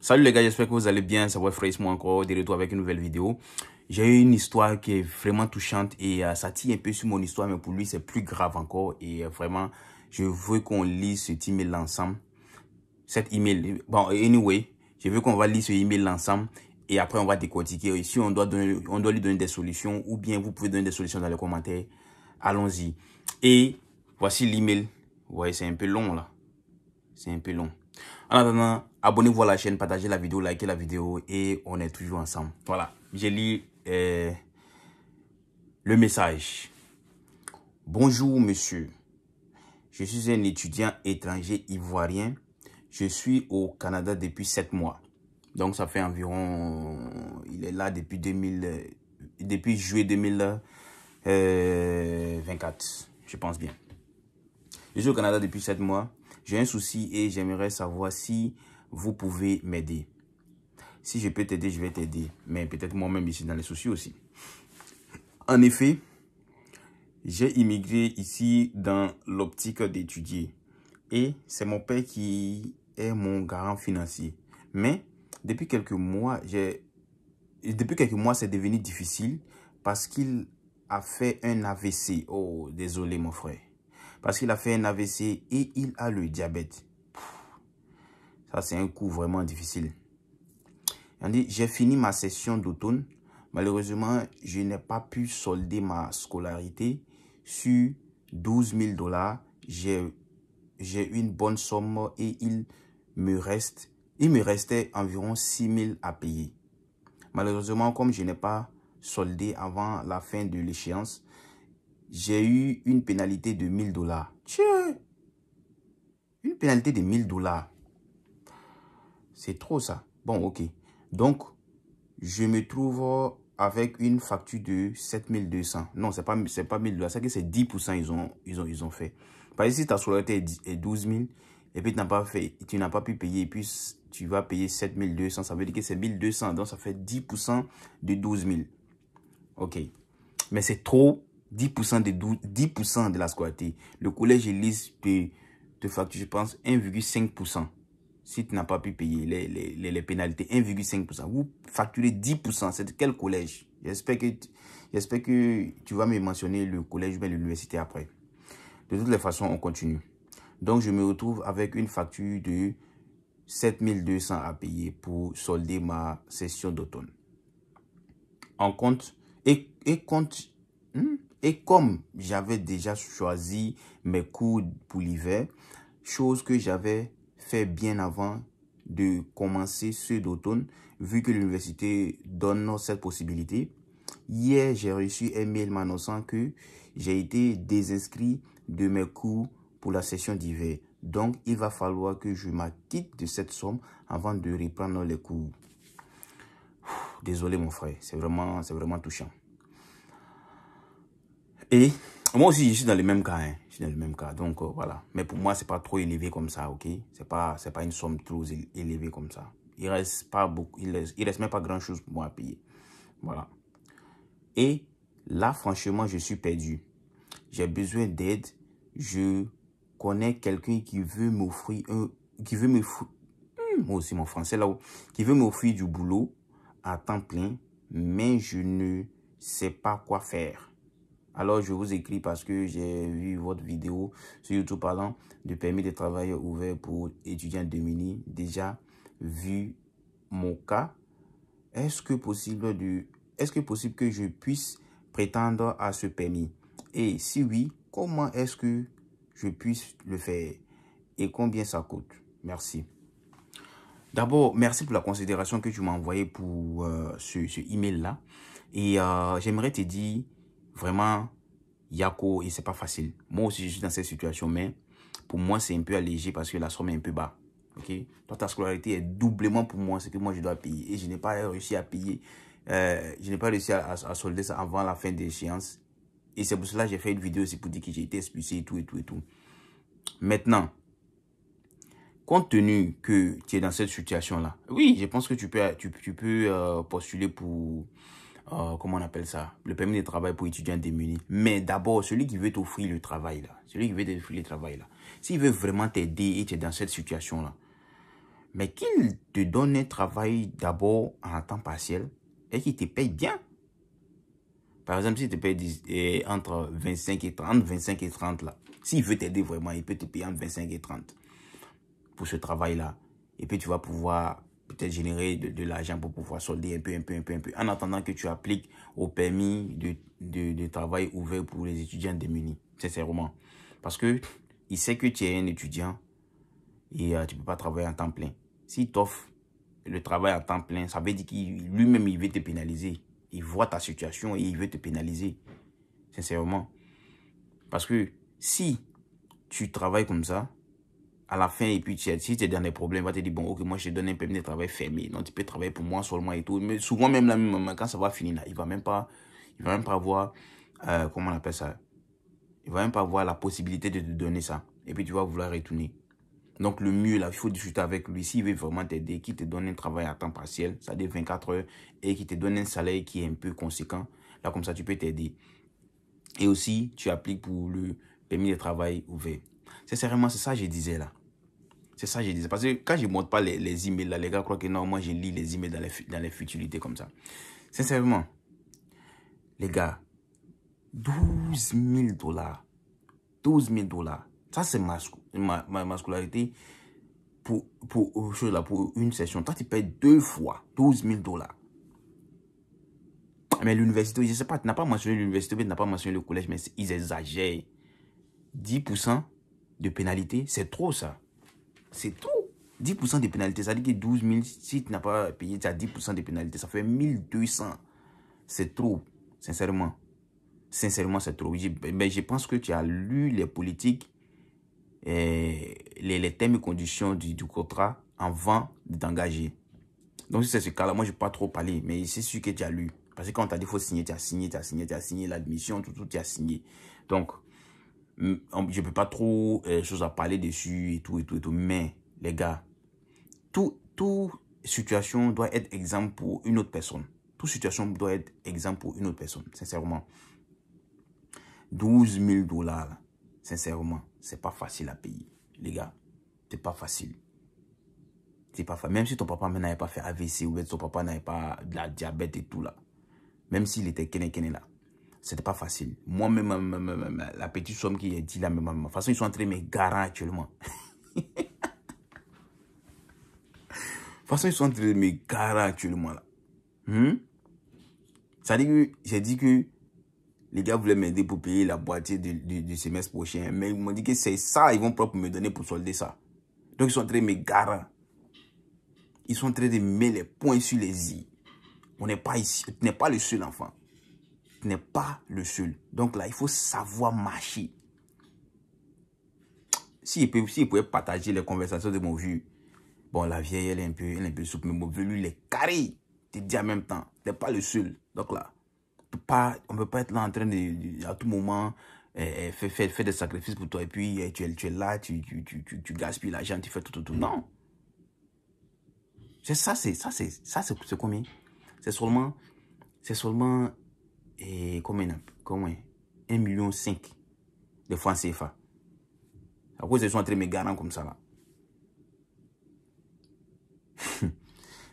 Salut les gars, j'espère que vous allez bien. Ça va fraîchement encore de retour avec une nouvelle vidéo. J'ai eu une histoire qui est vraiment touchante et ça tire un peu sur mon histoire, mais pour lui c'est plus grave encore. Et vraiment, je veux qu'on lise cet email ensemble. Cet email, bon, anyway, je veux qu'on va lire ce email ensemble et après on va décortiquer. Et si on doit lui donner des solutions ou bien vous pouvez donner des solutions dans les commentaires, allons-y. Et voici l'email. Vous voyez, c'est un peu long là. C'est un peu long. En attendant, abonnez-vous à la chaîne, partagez la vidéo, likez la vidéo et on est toujours ensemble. Voilà, j'ai lu le message. Bonjour monsieur, je suis un étudiant étranger ivoirien. Je suis au Canada depuis 7 mois. Donc ça fait environ, il est là depuis juillet 2024, je pense bien. Je suis au Canada depuis 7 mois. J'ai un souci et j'aimerais savoir si vous pouvez m'aider. Si je peux t'aider, je vais t'aider. Mais peut-être moi-même ici dans les soucis aussi. En effet, j'ai immigré ici dans l'optique d'étudier. Et c'est mon père qui est mon garant financier. Mais depuis quelques mois, c'est devenu difficile parce qu'il a fait un AVC. Oh, désolé mon frère. Parce qu'il a fait un AVC et il a le diabète. Ça, c'est un coup vraiment difficile. J'ai fini ma session d'automne. Malheureusement, je n'ai pas pu solder ma scolarité. Sur 12 000 $, j'ai une bonne somme et il me restait environ 6 000 à payer. Malheureusement, comme je n'ai pas soldé avant la fin de l'échéance, j'ai eu une pénalité de 1 000 $. Tiens, une pénalité de 1 000 $. C'est trop ça. Bon, ok. Donc, je me trouve avec une facture de 7 200. Non, c'est pas 1 000 $. C'est que c'est 10% ils ont fait. Par exemple, si ta scolarité est 12 000 et puis tu n'as pas pu payer et puis tu vas payer 7 200, ça veut dire que c'est 1 200. Donc, ça fait 10% de 12 000. Ok. Mais c'est trop. 10% de la scolarité. Le collège Élise te facture, je pense, 1,5%. Si tu n'as pas pu payer les pénalités, 1,5%. Vous facturez 10%. C'est de quel collège? J'espère que tu vas me mentionner le collège ou l'université après. De toutes les façons, on continue. Donc, je me retrouve avec une facture de 7 200 à payer pour solder ma session d'automne. Et comme j'avais déjà choisi mes cours pour l'hiver, chose que j'avais fait bien avant de commencer ceux d'automne, vu que l'université donne cette possibilité. Hier, j'ai reçu un mail m'annonçant que j'ai été désinscrit de mes cours pour la session d'hiver. Donc, il va falloir que je m'acquitte de cette somme avant de reprendre les cours. Désolé mon frère, c'est vraiment touchant. Et moi aussi, je suis dans le même cas. Hein. Je suis dans le même cas. Donc, voilà. Mais pour moi, c'est pas trop élevé comme ça, ok? C'est pas une somme trop élevée comme ça. Il reste pas beaucoup, il reste même pas grand-chose pour moi à payer. Voilà. Et là, franchement, je suis perdu. J'ai besoin d'aide. Je connais quelqu'un qui veut m'offrir moi aussi, mon français là-haut. Qui veut m'offrir du boulot à temps plein, mais je ne sais pas quoi faire. Alors, je vous écris parce que j'ai vu votre vidéo sur YouTube parlant de permis de travail ouvert pour étudiants démunis. Déjà vu mon cas. Est-ce que possible que je puisse prétendre à ce permis? Et si oui, comment est-ce que je puisse le faire? Et combien ça coûte? Merci. D'abord, merci pour la considération que tu m'as envoyée pour ce email-là. Et j'aimerais te dire, vraiment, Yako, et c'est pas facile. Moi aussi, je suis dans cette situation, mais pour moi, c'est un peu allégé parce que la somme est un peu bas. Ok? Toi, ta scolarité est doublement pour moi, ce que moi, je dois payer. Et je n'ai pas réussi à payer, je n'ai pas réussi à solder ça avant la fin de l'échéance. Et c'est pour cela que j'ai fait une vidéo aussi pour dire que j'ai été expulsé et tout, et tout, et tout. Maintenant, compte tenu que tu es dans cette situation-là, oui, je pense que tu peux postuler pour, comment on appelle ça, le permis de travail pour étudiants démunis. Mais d'abord, celui qui veut t'offrir le travail là, s'il veut vraiment t'aider et tu es dans cette situation-là, mais qu'ils te donnent un travail d'abord en temps partiel et qu'ils te payent bien. Par exemple, s'il te paye entre 25 et 30, 25 et 30 là, s'il veut t'aider vraiment, il peut te payer entre 25 et 30 pour ce travail-là. Et puis tu vas pouvoir peut-être générer de l'argent pour pouvoir solder un peu, en attendant que tu appliques au permis de travail ouvert pour les étudiants démunis, sincèrement. Parce que il sait que tu es un étudiant et tu ne peux pas travailler en temps plein. S'il t'offre le travail en temps plein, ça veut dire qu'il lui-même, il veut te pénaliser. Il voit ta situation et il veut te pénaliser, sincèrement. Parce que si tu travailles comme ça, à la fin, et puis si tu es dans des problèmes, il va te dire, bon, ok, moi je te donne un permis de travail fermé, donc tu peux travailler pour moi seulement et tout. Mais souvent, même là, quand ça va finir, là, il va même pas avoir, comment on appelle ça? Il va même pas avoir la possibilité de te donner ça. Et puis tu vas vouloir retourner. Donc le mieux, là, il faut discuter avec lui. S'il veut vraiment t'aider, qu'il te donne un travail à temps partiel, c'est-à-dire 24 heures, et qu'il te donne un salaire qui est un peu conséquent, là, comme ça, tu peux t'aider. Et aussi, tu appliques pour le permis de travail ouvert. Sincèrement, c'est ça que je disais là. C'est ça que je disais. Parce que quand je ne montre pas les emails là, les gars croient que non, moi je lis les emails dans les futilités comme ça. Sincèrement, les gars, 12 000 dollars. 12 000 dollars. Ça, c'est ma scolarité pour une session. Toi, tu payes 2 fois 12 000 dollars. Mais l'université, je ne sais pas, tu n'as pas mentionné l'université, tu n'as pas mentionné le collège, mais ils exagèrent. 10% de pénalité, c'est trop ça. C'est trop. 10% de pénalité, ça veut dire que 12 000, si tu n'as pas payé, tu as 10% de pénalité, ça fait 1200. C'est trop, sincèrement. Sincèrement, c'est trop. Mais je pense que tu as lu les politiques, les termes et conditions du contrat avant de t'engager. Donc, si c'est ce cas-là, moi, je ne vais pas trop parler, mais c'est sûr que tu as lu. Parce que quand on t'a dit qu'il faut signer, tu as signé, tu as signé, tu as signé l'admission, tout, tu as signé. Donc, je ne peux pas trop choses à parler dessus et tout. Mais, les gars, toute situation doit être exemple pour une autre personne. Toute situation doit être exemple pour une autre personne, sincèrement. 12 000 dollars, sincèrement, c'est pas facile à payer, les gars. C'est pas facile. C'est pas facile. Même si ton papa n'avait pas fait AVC ou ton papa n'avait pas de la diabète et tout là. Même s'il était kene là. C'était pas facile. Moi-même, la petite somme qui est dit là, de toute façon, ils sont en train de me garer actuellement. De toute façon, ils sont en train de me garer actuellement là. Ça dit que j'ai dit que les gars voulaient m'aider pour payer la boîtier du semestre prochain. Mais ils m'ont dit que c'est ça, ils vont pas me donner pour solder ça. Donc ils sont en train de me garer. Ils sont en train de mettre les points sur les i. On n'est pas ici. Tu n'es pas le seul enfant. Tu n'es pas le seul. Donc là, il faut savoir marcher. S'il pouvait partager les conversations de mon vieux. Bon, la vieille, elle est un peu souple, mais mon vieux, lui, il est carré. Tu te dis en même temps. Tu n'es pas le seul. Donc là, on ne peut pas être là en train de à tout moment, faire des sacrifices pour toi. Et puis, tu es là, tu gaspilles l'argent, tu fais tout. Non. C'est ça, c'est combien? C'est seulement, combien? 1,5 million de francs CFA. À cause ils sont en train de me garer comme ça là.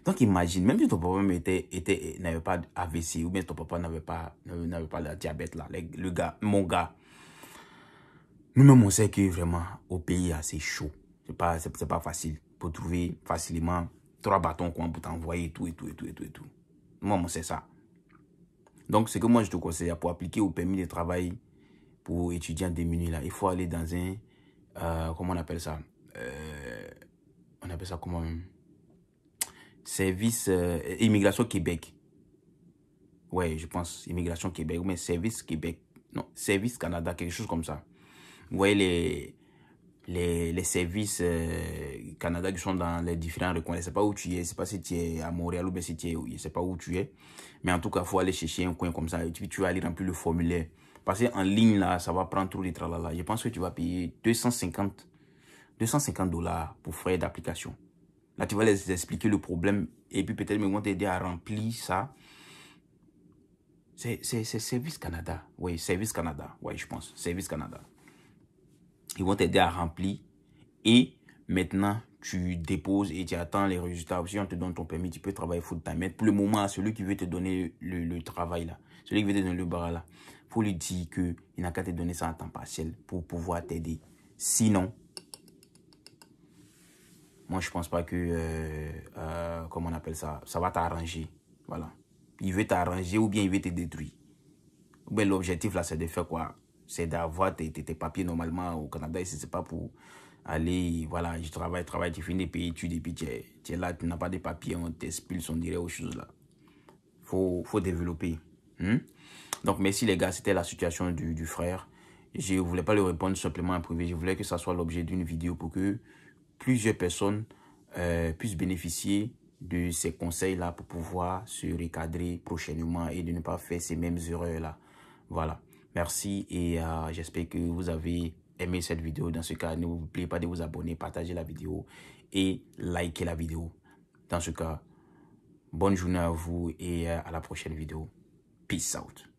Donc imagine, même si ton papa n'avait pas AVC ou bien ton papa n'avait pas la diabète là, mon gars, nous-mêmes on sait que vraiment au pays c'est chaud. C'est pas facile pour trouver facilement 3 bâtons pour t'envoyer tout. Moi on sait ça. Donc ce que moi je te conseille pour appliquer au permis de travail pour étudiants démunis là, il faut aller dans un comment on appelle ça? On appelle ça comment même? Service Immigration Québec. Ouais, je pense Immigration Québec. Ou bien Service Québec. Non, Service Canada, quelque chose comme ça. Vous voyez les services Canada qui sont dans les différents recoins. Je ne sais pas où tu es. Je ne sais pas si tu es à Montréal ou bien si tu es. Je ne sais pas où tu es. Mais en tout cas, il faut aller chercher un coin comme ça. Et puis tu vas aller remplir le formulaire. Parce qu'en ligne, là, ça va prendre trop de tralala. Je pense que tu vas payer 250 $ pour frais d'application. Là, tu vas les expliquer le problème et puis peut-être ils vont t'aider à remplir ça. C'est Service Canada. Oui, Service Canada. Oui, je pense. Service Canada. Ils vont t'aider à remplir et maintenant, tu déposes et tu attends les résultats. Si on te donne ton permis, tu peux travailler full time. Mais pour le moment, celui qui veut te donner le travail là, celui qui veut te donner le bar là, il faut lui dire qu'il n'a qu'à te donner ça en temps partiel pour pouvoir t'aider. Sinon, moi je pense pas que, comment on appelle ça, ça va t'arranger. Voilà. Il veut t'arranger ou bien il veut te détruire. L'objectif là, c'est de faire quoi? C'est d'avoir tes papiers normalement au Canada. Et c'est pas pour aller, voilà, je travaille, tu finis des pays, études, et puis tu es là, tu n'as pas de papiers, on t'expulse, on dirait aux choses là. Faut développer. Donc, merci les gars, c'était la situation du frère. Je ne voulais pas lui répondre simplement en privé. Je voulais que ça soit l'objet d'une vidéo pour que plusieurs personnes puissent bénéficier de ces conseils-là pour pouvoir se recadrer prochainement et de ne pas faire ces mêmes erreurs-là. Voilà. Merci et j'espère que vous avez aimé cette vidéo. Dans ce cas, n'oubliez pas de vous abonner, partager la vidéo et liker la vidéo. Dans ce cas, bonne journée à vous et à la prochaine vidéo. Peace out.